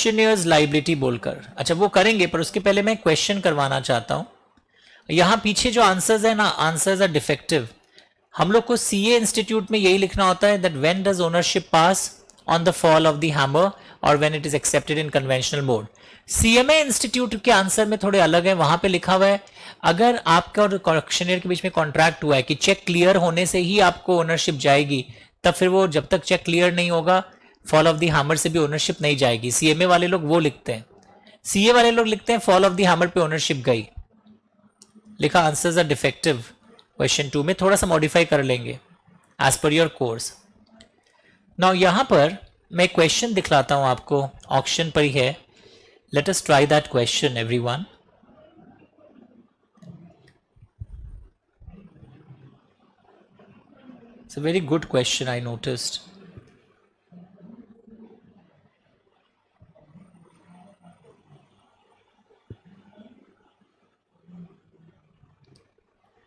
ऑक्शनियर्स liability बोलकर, अच्छा वो करेंगे, पर उसके पहले मैं क्वेश्चन करवाना चाहता हूं। यहां पीछे जो आंसर्स है ना, आंसर्स आर डिफेक्टिव। हम लोग को सीए इंस्टीट्यूट में यही लिखना होता है that when does ownership pass on the fall of the hammer और when it is accepted in conventional mode. CMA institute के आंसर में थोड़े अलग है, वहां पे लिखा हुआ है अगर आपका और ऑक्शनियर के बीच में कॉन्ट्रैक्ट हुआ है कि चेक क्लियर होने से ही आपको ओनरशिप जाएगी, तब फिर वो जब तक चेक क्लियर नहीं होगा फॉल ऑफ द हैमर से भी ओनरशिप नहीं जाएगी। सीएमए वाले लोग वो लिखते हैं, सीए वाले लोग लिखते हैं फॉल ऑफ द हैमर पे ओनरशिप गई। लिखा आंसर्स आर डिफेक्टिव। क्वेश्चन 2 में थोड़ा सा मॉडिफाई कर लेंगे as per your course. Now यहां पर मैं क्वेश्चन दिखलाता हूं आपको, ऑक्शन पर ही है। Let us try that question everyone. It's a very good question I noticed.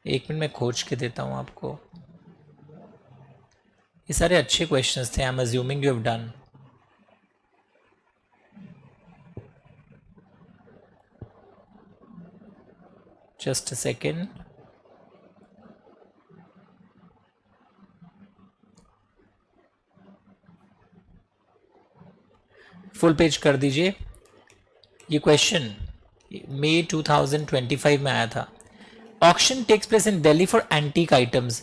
एक मिनट में खोज के देता हूं आपको। ये सारे अच्छे क्वेश्चंस थे। I am assuming you have done. Just a second. Full page कर दीजिए। ये क्वेश्चन मई 2025 में आया था। Auction takes place in Delhi for antique items.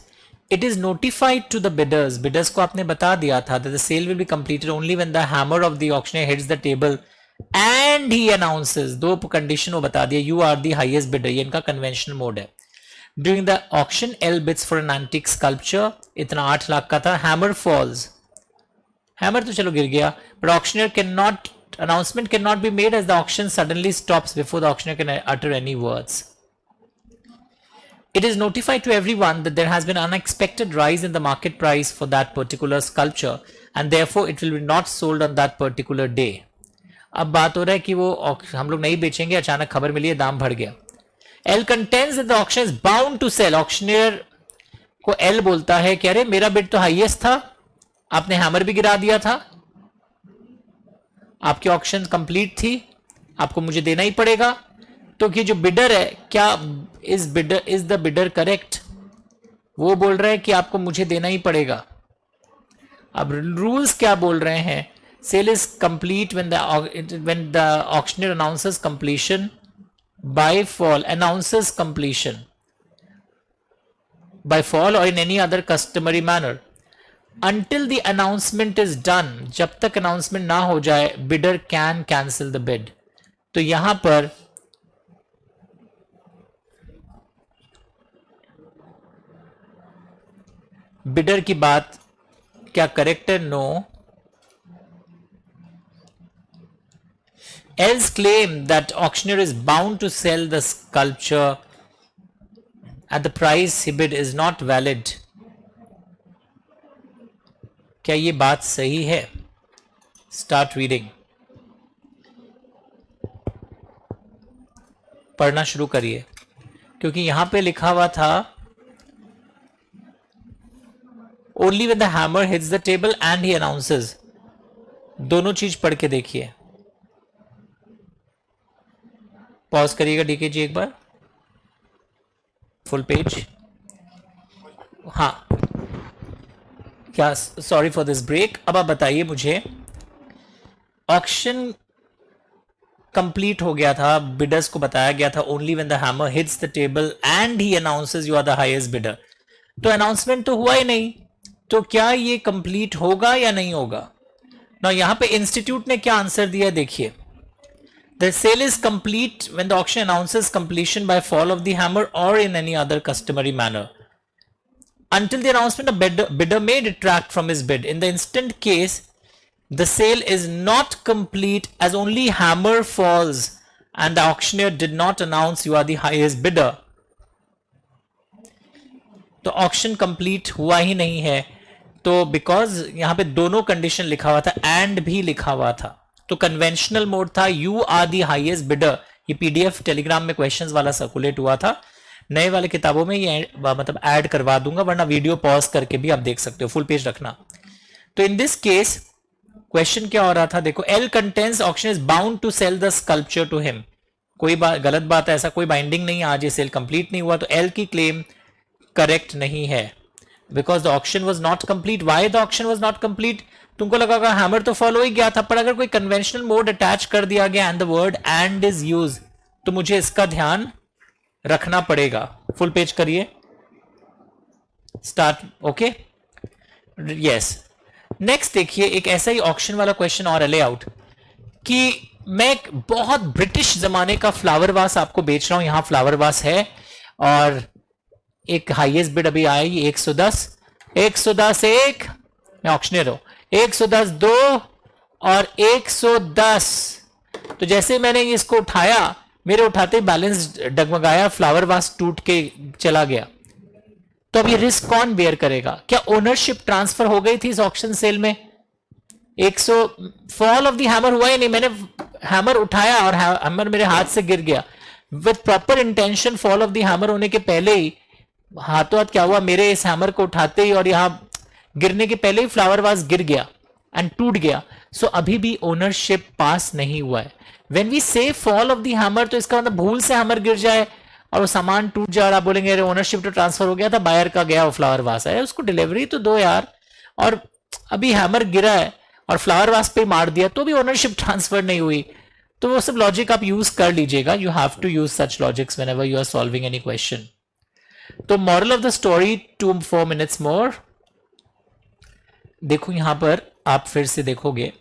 It is notified to the bidders. Bidders को आपने बता दिया था that the sale will be completed only when the hammer of the auctioneer hits the table and he announces. दो condition वो बता दिया, you are the highest bidder. ये इनका conventional mode है. During the auction, L bids for an antique sculpture. इतना 8 लाख का था. Hammer falls. Hammer तो चलो गिर गया. But auctioneer cannot, announcement cannot be made as the auction suddenly stops before the auctioneer can utter any words. It is notified to everyone that there has been unexpected rise in the market price for that particular sculpture and therefore it will be not sold on that particular day. अब बात हो रहा है कि वो हम लोग नहीं बेचेंगे, अचानक खबर मिली है दाम बढ़ गया। L contends that the auction is bound to sell. Auctioneer को L बोलता है कि अरे मेरा बिड तो हाईएस्ट था, आपने हैमर भी गिरा दिया था, आपकी ऑक्शन कंप्लीट थी, आपको मुझे देना ही पड़ेगा। तो कि जो बिडर है, क्या इज द बिडर करेक्ट? वो बोल रहे हैं कि आपको मुझे देना ही पड़ेगा। अब रूल्स क्या बोल रहे हैं? Sale is complete when the auctioneer announces completion by fall, announces completion by fall और in any other customary manner until the announcement is done. जब तक अनाउंसमेंट ना हो जाए bidder can cancel the bid. तो यहां पर बिडर की बात क्या करेक्ट है? No. L's claim that auctioneer is bound to sell the sculpture at the price he bid is not valid. क्या ये बात सही है? Start reading. पढ़ना शुरू करिए, क्योंकि यहां पे लिखा हुआ था only when the hammer hits the table and he announces. दोनों चीज पढ़ के देखिए। पॉज करिएगा डीके जी एक बार, फुल पेज। हाँ, क्या, सॉरी फॉर दिस ब्रेक। अब आप बताइए मुझे, ऑक्शन कंप्लीट हो गया था, बिडर्स को बताया गया था only when the hammer hits the table and he announces you are the highest bidder. तो अनाउंसमेंट तो हुआ ही नहीं, तो क्या ये कंप्लीट होगा या नहीं होगा? ना यहां पे इंस्टीट्यूट ने क्या आंसर दिया देखिए। The sale is complete when the auction announces completion by fall of the hammer और in any other customary manner until the announcement a bidder may retract from his bid. In the instant case, the sale is not complete as only hammer falls and the auctioneer did not announce you are the highest bidder. तो auction complete हुआ ही नहीं है, तो because यहां पे दोनों condition लिखा हुआ था एंड भी लिखा हुआ था, तो कन्वेंशनल मोड था you are the highest bidder. ये पीडीएफ टेलीग्राम में क्वेश्चंस वाला सर्कुलेट हुआ था, नए वाले किताबों में ये मतलब ऐड करवा दूंगा, वरना वीडियो पॉज करके भी आप देख सकते हो, फुल पेज रखना। तो इन दिस केस क्वेश्चन क्या हो रहा था देखो, L contends auction is bound to sell the sculpture to him. कोई बात गलत बात है, ऐसा कोई बाइंडिंग नहीं है, आज ये सेल कंप्लीट नहीं हुआ, तो एल की क्लेम करेक्ट नहीं है because the auction was not complete. Why the auction was not complete? तुमको लगा हैमर तो फॉलो ही गया था, पर अगर कोई कन्वेंशनल मोड अटैच कर दिया गया and the word and is use, तो मुझे इसका ध्यान रखना पड़ेगा। फुल पेज करिए, स्टार्ट। Okay, yes. नेक्स्ट देखिए, एक ऐसा ही ऑक्शन वाला क्वेश्चन और ले आउट कि मैं एक बहुत ब्रिटिश जमाने का फ्लावर वास आपको बेच रहा हूं। यहां फ्लावर वास है और एक हाईएस्ट बिड अभी आई 110, 110 एक, मैं ऑक्शनर हूं, 110 दो और 110। तो जैसे मैंने इसको उठाया, मेरे उठाते बैलेंस डगमगाया, फ्लावर वास टूट के चला गया। तो अब ये रिस्क कौन बेयर करेगा? क्या ओनरशिप ट्रांसफर हो गई थी इस ऑक्शन सेल में? 100 फॉल ऑफ द हैमर हुआ ही नहीं, मैंने हैमर उठाया और हैमर मेरे हाथ से गिर गया। With proper intention fall of the hammer होने के पहले ही हाथों हाथ क्या हुआ, मेरे इस हैमर को उठाते ही और यहां गिरने के पहले ही फ्लावर वास गिर गया एंड टूट गया। सो अभी भी ओनरशिप पास नहीं हुआ है। व्हेन वी से फॉल ऑफ द हैमर, तो इसका मतलब भूल से हैमर गिर जाए और वो सामान टूट जाए और आप बोलेंगे ओनरशिप तो ट्रांसफर हो गया था, बायर का गया, वो फ्लावर वास है, उसको डिलीवरी तो दो यार। और अभी हैमर गिरा है और फ्लावर वास पे मार दिया तो भी ओनरशिप ट्रांसफर नहीं हुई। तो वो सब लॉजिक आप यूज कर लीजिएगा। You have to use such logics whenever you are solving any question. तो moral of the story, 2-4 minutes more. देखो यहां पर आप फिर से देखोगे,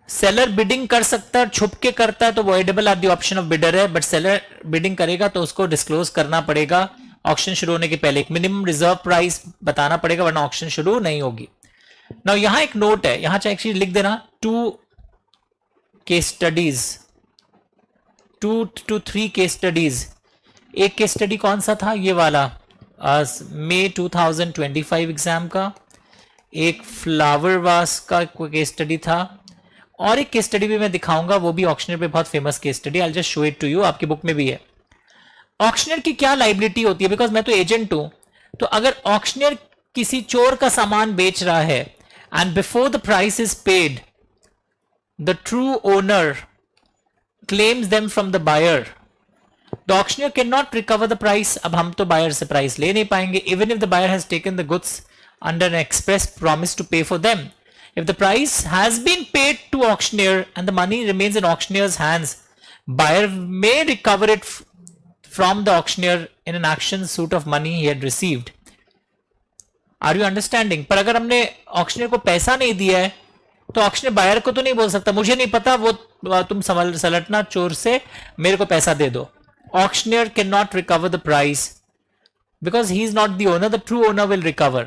सेलर बिडिंग कर सकता है, छुप के करता है तो voidable eight the option of bidder है, बट सेलर बिडिंग करेगा तो उसको डिस्क्लोज करना पड़ेगा ऑक्शन शुरू होने के पहले। एक मिनिमम रिजर्व प्राइस बताना पड़ेगा वरना ऑक्शन शुरू नहीं होगी। ना यहां एक नोट है, यहां चाहे लिख देना 2 case studies, 2 to 3 case studies. एक केस स्टडी कौन सा था? ये वाला मई 2025 एग्जाम का। एक फ्लावर वास का केस स्टडी था और एक केस स्टडी भी मैं दिखाऊंगा, वो भी ऑक्शनर पे बहुत famous case study. I just show it to you, आपकी बुक में भी है। ऑक्शनर की क्या लाइबिलिटी होती है? बिकॉज मैं तो एजेंट हूं, तो अगर ऑक्शनर किसी चोर का सामान बेच रहा है and before the price is paid the true owner claims them from the buyer, the auctioneer can not recover the price. अब हम तो बायर से प्राइस ले नहीं पाएंगे, even if the buyer has taken the goods under an express promise to pay for them. If the price has been paid to auctioneer and the money remains in auctioneer's hands, buyer may recover it from the auctioneer in an action suit of money he had received. Are you understanding? पर अगर हमने auctioneer को पैसा नहीं दिया है तो auctioneer buyer को तो नहीं बोल सकता मुझे नहीं पता, वो तुम सलटना चोर से, मेरे को पैसा दे दो। Auctioneer cannot recover the price because he is not the owner. The true owner will recover.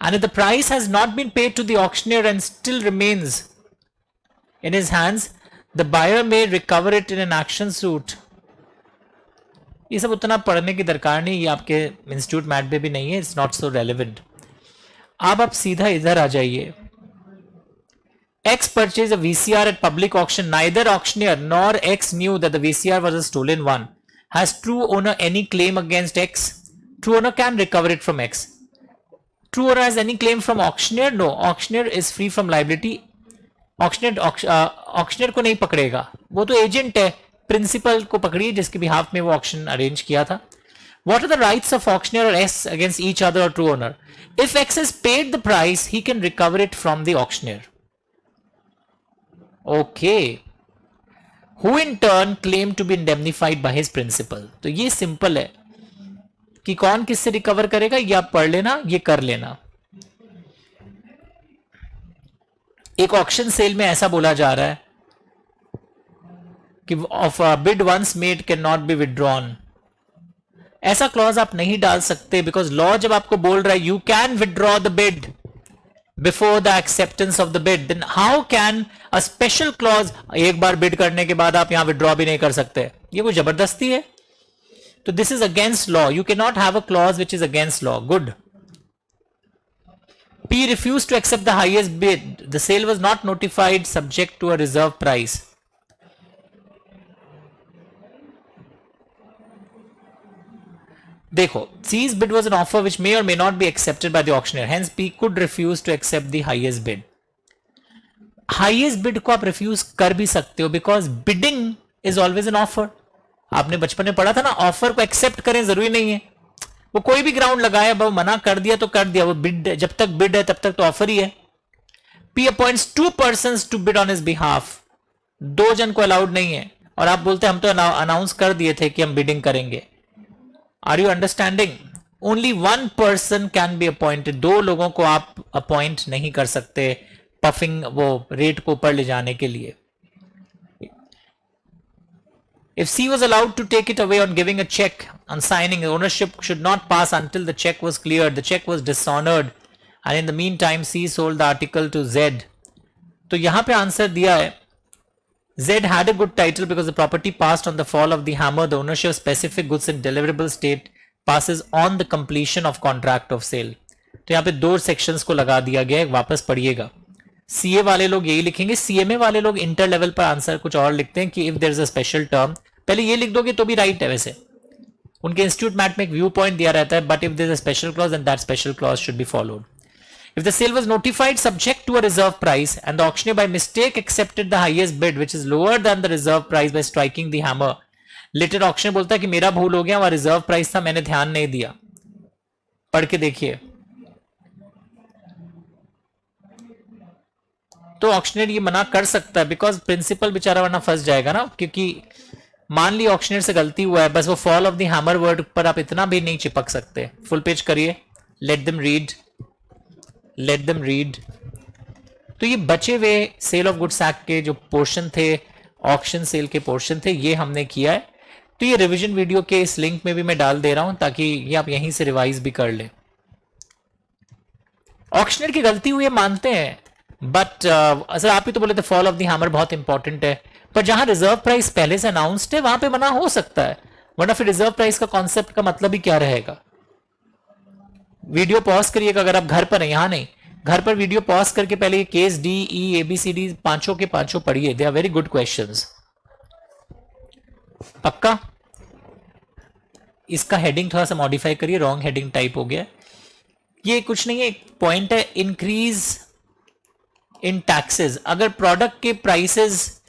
And if the price has not been paid to the auctioneer and still remains in his hands, the buyer may recover it in an action suit. ये सब उतना पढ़ने की दरकार नहीं, ये आपके institute mat पे भी नहीं है, इट्स नॉट सो रेलिवेंट। अब आप सीधा इधर आ जाइए। X purchased a VCR at public auction. Neither auctioneer nor X knew that the VCR was a stolen one. Has true owner any claim against X? True owner can recover it from X. True owner has any claim from auctioneer? No, auctioneer is free from liability. Auctioneer को नहीं पकड़ेगा, वो तो agent है, principal को पकड़िए जिसके behalf में वो ऑक्शन अरेंज किया था। What are the rights of auctioneer or S against each other or true owner? If X has paid the price, he can recover it from the auctioneer. Okay. Who in turn claim to be indemnified by his principal? तो ये simple है कि कौन किससे recover करेगा, ये आप पढ़ लेना, ये कर लेना। एक ऑक्शन सेल में ऐसा बोला जा रहा है कि of bid once made can not be withdrawn. ऐसा क्लॉज आप नहीं डाल सकते बिकॉज लॉ जब आपको बोल रहा है you can withdraw the bid before the acceptance of the bid, then how can a special clause, एक बार बिड करने के बाद आप यहां विदड्रॉ भी नहीं कर सकते? ये कोई जबरदस्ती है? So this is against law. You cannot have a clause which is against law. Good. P refused to accept the highest bid. The sale was not notified subject to a reserve price. देखो, C's bid was an offer which may or may not be accepted by the auctioneer. Hence, P could refuse to accept the highest bid. Highest bid को आप refuse कर भी सकते हो because bidding is always an offer. आपने बचपन में पढ़ा था ना, ऑफर को एक्सेप्ट करें जरूरी नहीं है. वो कोई भी ग्राउंड लगाया, वो मना कर दिया तो कर दिया, वो बिड जब तक बिड है तब तक तो ऑफर ही है. P appoints 2 persons to bid on his behalf. 2 जन को अलाउड नहीं है और आप बोलते हैं हम तो अनाउंस कर दिए थे कि हम बिडिंग करेंगे. Are you understanding? Only 1 person can be appointed. 2 लोगों को आप अपॉइंट नहीं कर सकते पफिंग वो रेट को ऊपर ले जाने के लिए. If C was allowed to take it away on giving a check on signing, ownership should not pass until the check was cleared. The check was dishonored, and in the meantime, C sold the article to Z. तो यहां पे answer दिया है Z had a good title because the property passed on the fall of the hammer. The ownership of specific goods in deliverable state passes on the completion of contract of sale. तो यहां पे 2 sections को लगा दिया गया है. वापस पढ़िएगा. सीए वाले लोग यही लिखेंगे, सीएमए वाले लोग इंटर लेवल पर आंसर कुछ और लिखते हैं कि if there is a special term. पहले ये लिख दोगे तो भी राइट है. वैसे उनके इंस्टीट्यूट मैट में एक व्यू पॉइंट दिया रहता है, but if there is a special clause and that special clause should be followed. If the sale was notified subject to a reserve price and the auctioneer by mistake accepted the highest bid which is lower than the reserve price by striking the hammer, later auctioneer बोलता है कि मेरा भूल हो गया, वह reserve price था, मैंने ध्यान नहीं दिया. पढ़ के देखिए. तो ऑक्शनर ये मना कर सकता है बिकॉज प्रिंसिपल बेचारा वरना फंस जाएगा ना. क्योंकि मान ली ऑक्शनर से गलती हुआ है, बस वो fall of the hammer word पर आप इतना भी नहीं चिपक सकते. फुल पेज करिए. Let them read, let them read. तो ये बचे हुए सेल ऑफ गुड्स एक्ट के जो पोर्शन थे, ऑक्शन सेल के पोर्शन थे, ये हमने किया है. तो ये रिवीजन वीडियो के इस लिंक में भी मैं डाल दे रहा हूं ताकि ये आप यहीं से रिवाइज भी कर ले. ऑक्शनर की गलती हुई है मानते हैं, बट सर आप ही तो बोले थे फॉल ऑफ द हैमर बहुत इंपॉर्टेंट है, पर जहां रिजर्व प्राइस पहले से अनाउंस्ड है वहां पे मना हो सकता है. वरना फिर रिजर्व प्राइस का कॉन्सेप्ट का मतलब ही क्या रहेगा. वीडियो पॉज करिएगा अगर आप घर पर हैं, यहां नहीं, घर पर वीडियो पॉज करके पहले ये केस डी ई ABCD पांचों के पांचों पढ़िए. They are very good questions. पक्का. इसका हेडिंग थोड़ा सा मॉडिफाई करिए, रॉन्ग हेडिंग टाइप हो गया. ये कुछ नहीं है, एक पॉइंट है इंक्रीज इन टैक्सेस. अगर प्रोडक्ट के प्राइसेस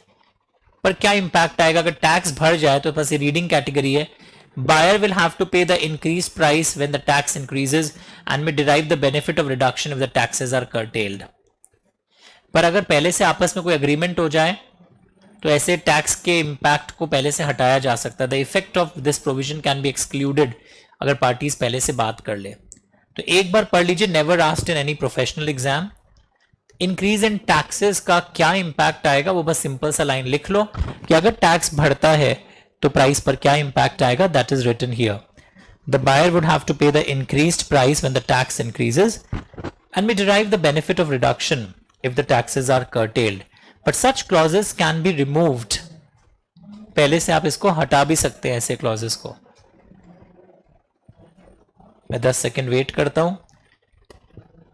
पर क्या इंपैक्ट आएगा अगर टैक्स बढ़ जाए, तो बस ये रीडिंग कैटेगरी है. Buyer will have to pay the increased price when the tax increases and may derive the benefit of reduction if the taxes are curtailed. पर अगर पहले से आपस में कोई अग्रीमेंट हो जाए तो ऐसे टैक्स के इंपैक्ट को पहले से हटाया जा सकता है. The effect of this provision can be excluded अगर पार्टीज पहले से बात कर ले. तो एक बार पढ़ लीजिए, never asked in any professional exam. Increase in taxes का क्या इंपैक्ट आएगा वो बस सिंपल सा लाइन लिख लो कि अगर टैक्स बढ़ता है तो प्राइस पर क्या इंपैक्ट आएगा. That is written here. The buyer would have to pay the increased price when the tax increases and may derive the benefit of reduction if the taxes are curtailed, but such clauses can be removed. पहले से आप इसको हटा भी सकते हैं ऐसे clauses को. मैं 10 सेकेंड वेट करता हूं.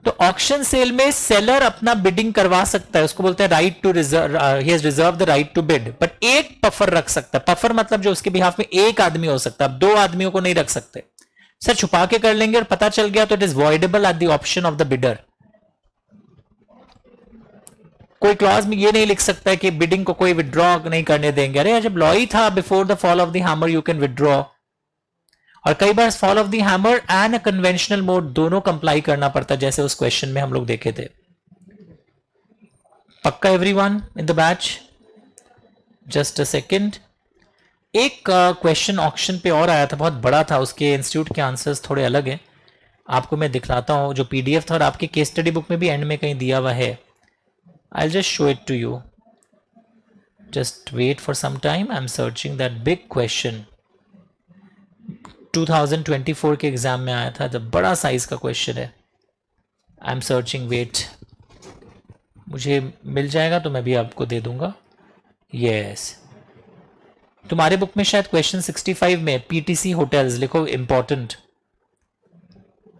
तो ऑक्शन सेल में सेलर अपना बिडिंग करवा सकता है, उसको बोलते हैं right to reserve, he has reserve the right to bid. But एक पफर रख सकता है. पफर मतलब जो उसके बिहाफ में एक आदमी हो सकता है, अब 2 आदमियों को नहीं रख सकते. सर छुपा के कर लेंगे और पता चल गया तो it is voidable eight the option of the bidder. कोई क्लॉज में ये नहीं लिख सकता है कि बिडिंग को कोई विड्रॉ नहीं करने देंगे. अरे जब लॉ ही था before the fall of the hammer you can withdraw. और कई बार fall of the hammer and a conventional mode दोनों कंप्लाई करना पड़ता है, जैसे उस क्वेश्चन में हम लोग देखे थे. पक्का everyone in the batch? Just a second. एक क्वेश्चन ऑक्शन पे और आया था, बहुत बड़ा था, उसके इंस्टीट्यूट के आंसर्स थोड़े अलग हैं. आपको मैं दिखलाता हूं, जो PDF था और आपके केस स्टडी बुक में भी एंड में कहीं दिया हुआ है. I just show it to you. Just wait for some time. I am searching that big question. 2024 के एग्जाम में आया था, जब बड़ा साइज का क्वेश्चन है. आई एम सर्चिंग, वेट, मुझे मिल जाएगा तो मैं भी आपको दे दूंगा. यस, तुम्हारे बुक में शायद क्वेश्चन 65 में PTC होटल्स लिखो, इंपॉर्टेंट.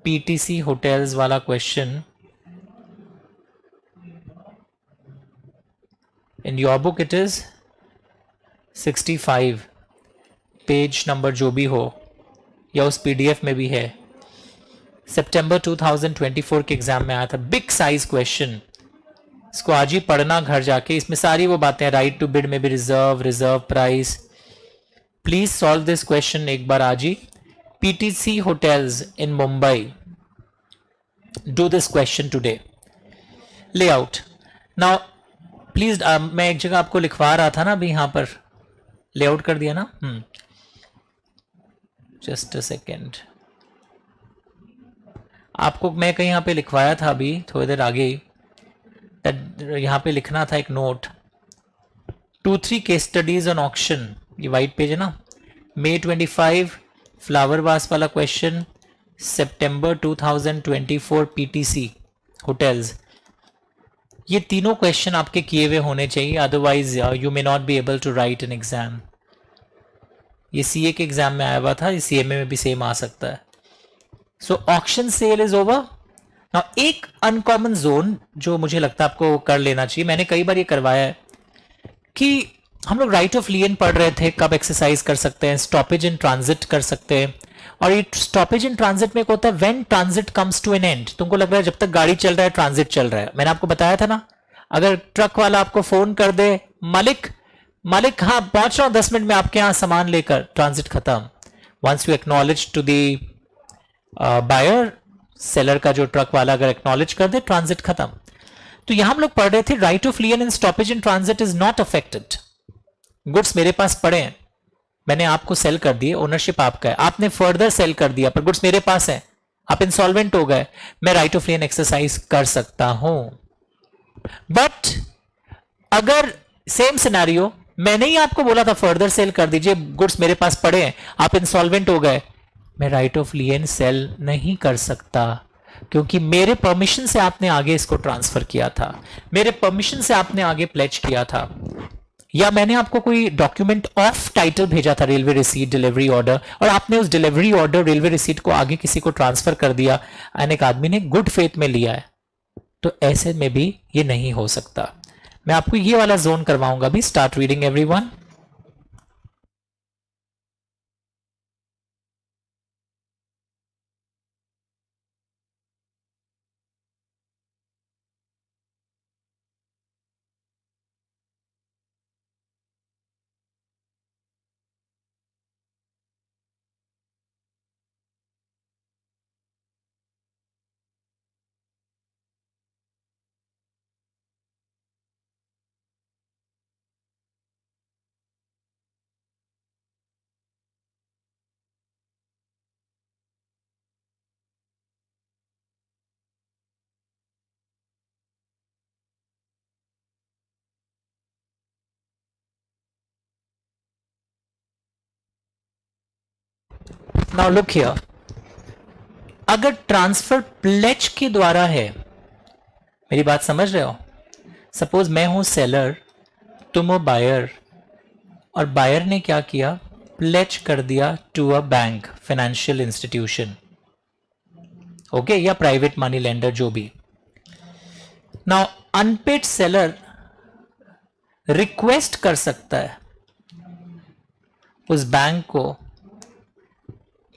PTC होटल्स वाला question in your book it is 65, page number जो भी हो या उस पीडीएफ में भी है, सितंबर 2024 के एग्जाम में आया था, बिग साइज क्वेश्चन। इसको आज ही पढ़ना घर जाके, इसमें सारी वो बातें, राइट टू बिड में भी reserve price. Please solve this question एक बार आज ही। PTC hotels in Mumbai, do this question today. Layout now please, मैं एक जगह आपको लिखवा रहा था ना अभी, यहां पर लेआउट कर दिया ना, जस्ट अ सेकेंड, आपको मैं कहीं यहाँ पे लिखवाया था अभी थोड़ी देर आगे, यहाँ पे लिखना था एक note, 2-3 case studies on auction, ये वाइट पेज है ना, May 25 फ्लावर वास वाला क्वेश्चन, सितंबर 2024 पीटीसी होटल्स। ये तीनों क्वेश्चन आपके किए हुए होने चाहिए, otherwise you may not be able to write an exam. ये सीए के एग्जाम में आया हुआ था, ये सीएमए में भी सेम आ सकता है। So auction sale is over. Now एक अनकॉमन जोन जो मुझे लगता है आपको कर लेना चाहिए, मैंने कई बार ये करवाया है, कि हम लोग राइट ऑफ लियन पढ़ रहे थे, कब एक्सरसाइज कर सकते हैं, स्टॉपेज इन ट्रांजिट कर सकते हैं, और ये स्टॉपेज इन ट्रांजिट में एक होता है when transit comes to an end. तुमको लग रहा है जब तक गाड़ी चल रहा है ट्रांजिट चल रहा है, मैंने आपको बताया था ना, अगर ट्रक वाला आपको फोन कर दे, मालिक हाँ पहुंच रहा हूं 10 मिनट में आपके यहां सामान लेकर, ट्रांजिट खत्म। Once you acknowledge to the buyer, seller का जो ट्रक वाला अगर एक्नॉलेज कर दे, ट्रांजिट खत्म। तो यहां हम लोग पढ़ रहे थे right of लियन in stoppage in transit is not affected. Goods मेरे पास पड़े हैं, मैंने आपको सेल कर दिए, ओनरशिप आपका है, आपने फर्दर सेल कर दिया, पर गुड्स मेरे पास है, आप इंसॉल्वेंट हो गए, मैं राइट ऑफ लियन एक्सरसाइज कर सकता हूं। बट अगर सेम सिनेरियो, मैंने ही आपको बोला था फर्दर सेल कर दीजिए, गुड्स मेरे पास पड़े हैं, आप इंसॉल्वेंट हो गए, मैं राइट ऑफ लियन सेल नहीं कर सकता, क्योंकि मेरे परमिशन से आपने आगे इसको ट्रांसफर किया था, मेरे परमिशन से आपने आगे प्लेज किया था, या मैंने आपको कोई डॉक्यूमेंट ऑफ टाइटल भेजा था, रेलवे रिसीट, डिलीवरी ऑर्डर, और आपने उस डिलीवरी ऑर्डर, रेलवे रिसीट को आगे किसी को ट्रांसफर कर दिया, एंड एक आदमी ने गुड फेथ में लिया है, तो ऐसे में भी ये नहीं हो सकता। मैं आपको ये वाला जोन करवाऊंगा भी। Start reading everyone. Now look here, अगर ट्रांसफर प्लेज के द्वारा है, मेरी बात समझ रहे हो, सपोज मैं हूं सेलर, तुम हो बायर, और बायर ने क्या किया, प्लेज कर दिया to a bank, financial institution, okay, या प्राइवेट मनी लेंडर, जो भी। नाउ अनपेड सेलर रिक्वेस्ट कर सकता है उस बैंक को,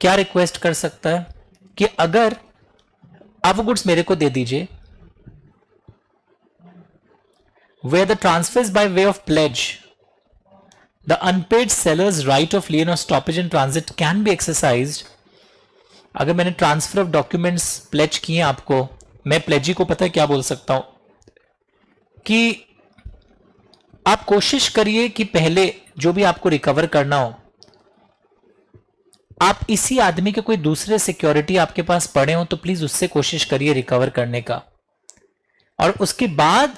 क्या रिक्वेस्ट कर सकता है, कि अगर आप वो गुड्स मेरे को दे दीजिए, where the transfer is by way of pledge, the unpaid seller's right of lien or stoppage in transit can be exercised। अगर मैंने ट्रांसफर ऑफ डॉक्यूमेंट्स प्लेज किए आपको, मैं प्लेजी को पता है क्या बोल सकता हूं, कि आप कोशिश करिए कि पहले जो भी आपको रिकवर करना हो, आप इसी आदमी के कोई दूसरे सिक्योरिटी आपके पास पड़े हो तो प्लीज उससे कोशिश करिए रिकवर करने का, और उसके बाद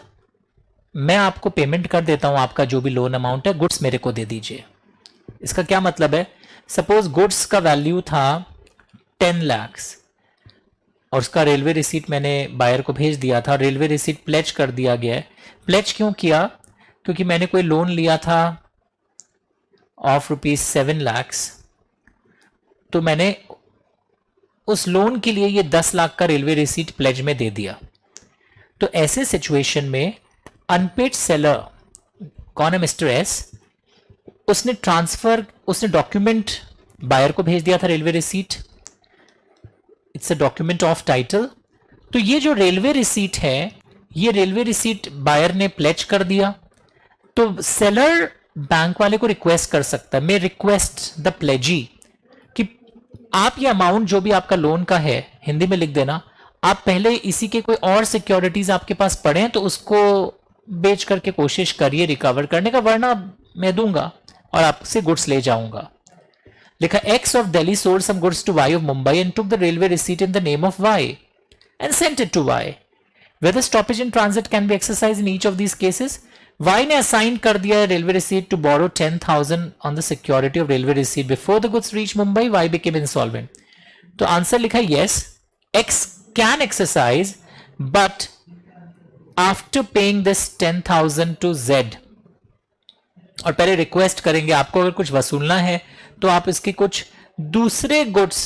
मैं आपको पेमेंट कर देता हूं, आपका जो भी लोन अमाउंट है, गुड्स मेरे को दे दीजिए। इसका क्या मतलब है, सपोज गुड्स का वैल्यू था 10 लाख और उसका रेलवे रिसीट मैंने बायर को भेज दिया था, रेलवे रिसीट प्लेज कर दिया गया है। प्लेज क्यों किया, क्योंकि मैंने कोई लोन लिया था ऑफ ₹7 लाख, तो मैंने उस लोन के लिए ये 10 लाख का रेलवे रिसीट प्लेज में दे दिया। तो ऐसे सिचुएशन में अनपेड सेलर कौन है, मिस्टर एस, उसने ट्रांसफर, उसने डॉक्यूमेंट बायर को भेज दिया था railway receipt, it's a document of title. तो ये जो रेलवे रिसीट है, ये रेलवे रिसीट बायर ने प्लेज कर दिया, तो सेलर बैंक वाले को रिक्वेस्ट कर सकता है, मे रिक्वेस्ट द प्लेजी कि आप ये अमाउंट जो भी आपका लोन का है, हिंदी में लिख देना, आप पहले इसी के कोई और सिक्योरिटीज आपके पास पड़े हैं तो उसको बेच करके कोशिश करिए रिकवर करने का, वरना मैं दूंगा और आपसे गुड्स ले जाऊंगा। लिखा X of Delhi sold some goods to Y of Mumbai and took the railway receipt in the name of Y and sent it to Y. Whether stoppage in transit can be exercise in each of these cases. Y ने assign कर दिया railway receipt to borrow 10,000 on the security of railway receipt before the goods reach Mumbai, Y became insolvent. तो answer लिखा yes, x can exercise but after paying this 10,000 to Z. और पहले request करेंगे आपको अगर कुछ वसूलना है तो आप इसके कुछ दूसरे गुड्स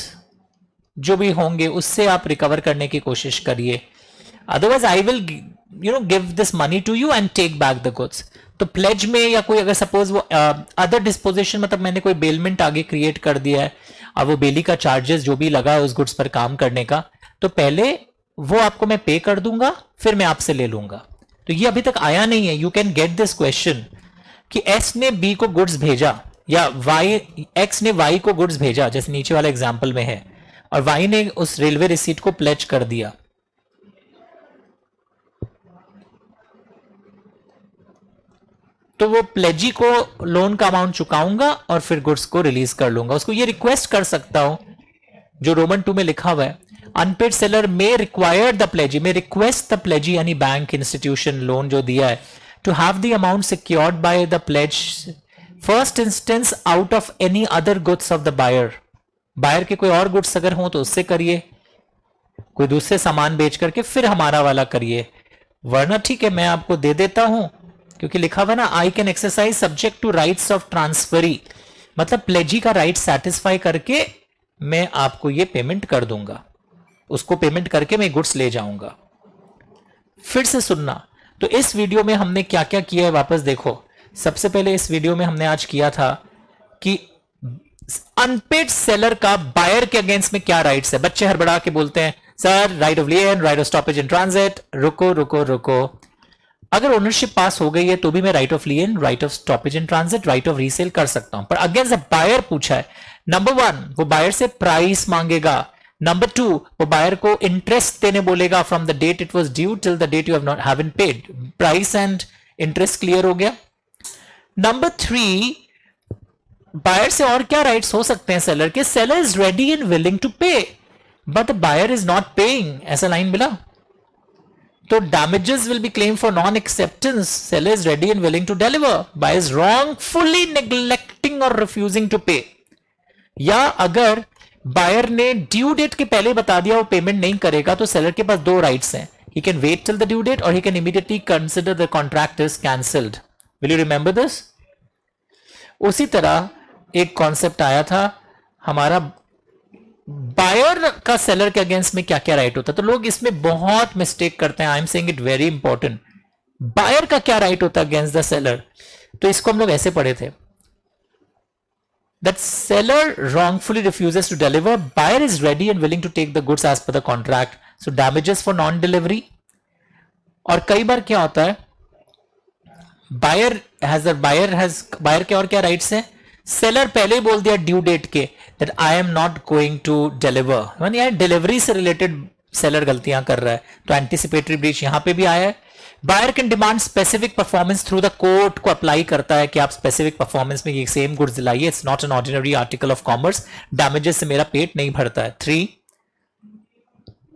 जो भी होंगे उससे आप रिकवर करने की कोशिश करिए, otherwise I will give this money to you and take back the goods. तो प्लेज में या कोई अगर सपोज वो अदर डिस्पोजिशन, मतलब मैंने कोई बेलमेंट आगे क्रिएट कर दिया है, अब वो बेली का चार्जेस जो भी लगा है उस गुड्स पर काम करने का, तो पहले वो आपको मैं पे कर दूंगा, फिर मैं आपसे ले लूंगा। तो ये अभी तक आया नहीं है। You can get this question कि एस ने बी को गुड्स भेजा या वाई, एक्स ने वाई को गुड्स भेजा, जैसे नीचे वाला एग्जाम्पल में है, और वाई ने उस रेलवे रिसीट को प्लेज कर दिया। तो वो प्लेजी को लोन का अमाउंट चुकाऊंगा और फिर गुड्स को रिलीज कर लूंगा। उसको ये रिक्वेस्ट कर सकता हूं जो रोमन 2 में लिखा हुआ है, unpaid seller may require the pledgee, may request the pledgee यानी बैंक इंस्टीट्यूशन लोन जो दिया है, to have the amount secured by the pledge first instance out of any other goods of the buyer. Buyer के कोई और goods अगर हो तो उससे करिए, कोई दूसरे सामान बेच करके फिर हमारा वाला करिए, वरना ठीक है मैं आपको दे देता हूं, क्योंकि लिखा हुआ ना I can exercise subject to rights of transferee, मतलब प्लेजी का राइट सेटिस्फाई करके मैं आपको ये पेमेंट कर दूंगा, उसको पेमेंट करके मैं गुड्स ले जाऊंगा। फिर से सुनना, तो इस वीडियो में हमने क्या क्या किया है वापस देखो। सबसे पहले इस वीडियो में हमने आज किया था कि अनपेड सेलर का बायर के अगेंस्ट में क्या राइट्स है। बच्चे हड़बड़ा के बोलते हैं sir right of लियन, right of stoppage in transit. रुको रुको रुको, अगर ओनरशिप पास हो गई है तो भी मैं right of लियन, right of stoppage in transit, right of resale कर सकता हूं, पर अगेंस्ट बायर पूछा है। नंबर 1 वो बायर से प्राइस मांगेगा, नंबर 2 वो बायर को इंटरेस्ट देने बोलेगा from the date it was due till the date you haven't paid, price and interest clear हो गया। नंबर 3 बायर से और क्या राइट्स हो सकते हैं सेलर के, seller is ready and willing to pay but the buyer is not paying, ऐसा लाइन मिला। तो damages will be claimed for non-acceptance. Seller is ready and willing to deliver. Buyer is wrongfully neglecting or refusing to pay. या अगर buyer ने due date के पहले बता दिया वो पेमेंट नहीं करेगा, तो सेलर के पास 2 राइट्स हैं, he can wait till the due date or he can immediately consider the contract is cancelled. Will you remember this? उसी तरह एक कॉन्सेप्ट आया था हमारा, बायर का सेलर के अगेंस्ट में क्या क्या राइट होता है। तो लोग इसमें बहुत मिस्टेक करते हैं, I am saying it very important. Buyer का क्या राइट होता है अगेंस्ट द सेलर, तो इसको हम लोग ऐसे पढ़े थे, that seller wrongfully refuses to deliver, buyer is ready and willing to take the goods as per the contract, so damages for non delivery। और कई बार क्या होता है, बायर के और क्या राइट्स हैं, सेलर पहले ही बोल दिया ड्यू डेट के that I am not going to deliver, यानी यार डिलीवरी से रिलेटेड सेलर गलतियां कर रहा है, तो एंटीसिपेटरी ब्रीच यहां पे भी आया है। Buyer can demand specific performance through the court, को अप्लाई करता है कि आप स्पेसिफिक परफॉर्मेंस में ये सेम गुड्स दिलाइए, it's not an ordinary article of commerce, damages से मेरा पेट नहीं भरता है। 3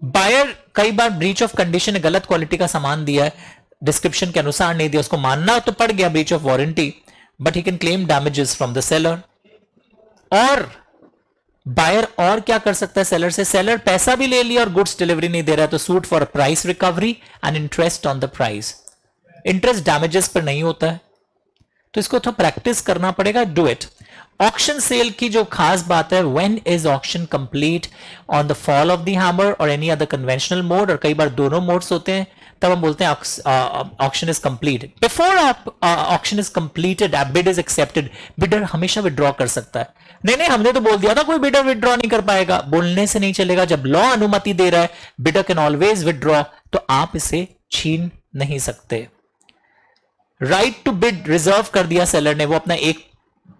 बायर कई बार ब्रीच ऑफ कंडीशन, गलत क्वालिटी का सामान दिया है, डिस्क्रिप्शन के अनुसार नहीं दिया, उसको मानना तो पड़ गया breach of warranty, but he can claim damages from the seller. और बायर और क्या कर सकता है सेलर से, सेलर पैसा भी ले लिया और गुड्स डिलीवरी नहीं दे रहा है, तो suit for price recovery and interest on the price. Interest damages पर नहीं होता है, तो इसको थोड़ा प्रैक्टिस करना पड़ेगा, डू इट। ऑक्शन सेल की जो खास बात है, when is auction complete, on the fall of the hammer और एनी अदर कन्वेंशनल मोड, और कई बार दोनों मोड्स होते हैं, तब हम बोलते हैं auction is complete. Before auction is completed bid is accepted, bidder हमेशा विड्रॉ कर सकता है। नहीं हमने तो बोल दिया था कोई बिडर विड्रॉ नहीं कर पाएगा, बोलने से नहीं चलेगा। जब लॉ अनुमति दे रहा है बिडर कैन ऑलवेज विड्रॉ, तो आप इसे छीन नहीं सकते। राइट टू बिड रिजर्व कर दिया सेलर ने, वो अपना एक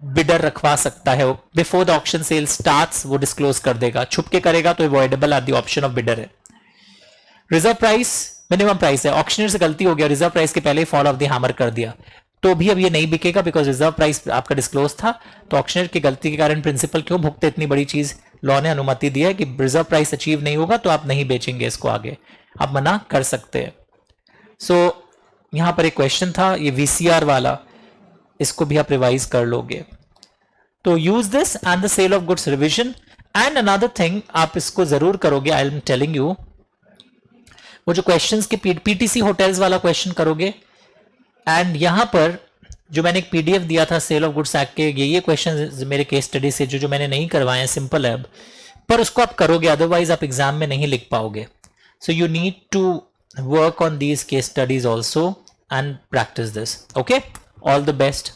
बिडर रखवा सकता है। Before the auction sale starts वो डिस्क्लोज कर देगा, छुप के करेगा तो avoidable at the option of bidder है। रिजर्व प्राइस मिनिमम प्राइस है, ऑक्शनर से गलती हो गया, रिजर्व प्राइस के पहले ही फॉल ऑफ द हैमर कर दिया, तो भी अब ये नहीं बिकेगा बिकॉज रिजर्व प्राइस आपका डिस्क्लोज था। तो ऑक्शनर की गलती के कारण प्रिंसिपल क्यों भुगते, इतनी बड़ी चीज लॉ ने अनुमति दी है कि रिजर्व प्राइस अचीव नहीं होगा तो आप नहीं बेचेंगे इसको आगे, आप मना कर सकते हैं। सो यहां पर एक क्वेश्चन था ये VCR वाला, इसको भी आप रिवाइज कर लोगे। तो use this and the sale of goods revision and another thing आप इसको जरूर करोगे, आई एम टेलिंग यू, वो जो क्वेश्चंस के PTC होटल्स वाला क्वेश्चन करोगे। एंड यहां पर जो मैंने एक PDF दिया था सेल ऑफ गुड्स एक्ट के, ये क्वेश्चन मेरे केस स्टडी से जो मैंने नहीं करवाए हैं, सिंपल है अब, पर उसको आप करोगे, अदरवाइज आप एग्जाम में नहीं लिख पाओगे। So you need to work on these case studies also and practice this. Okay, all the best.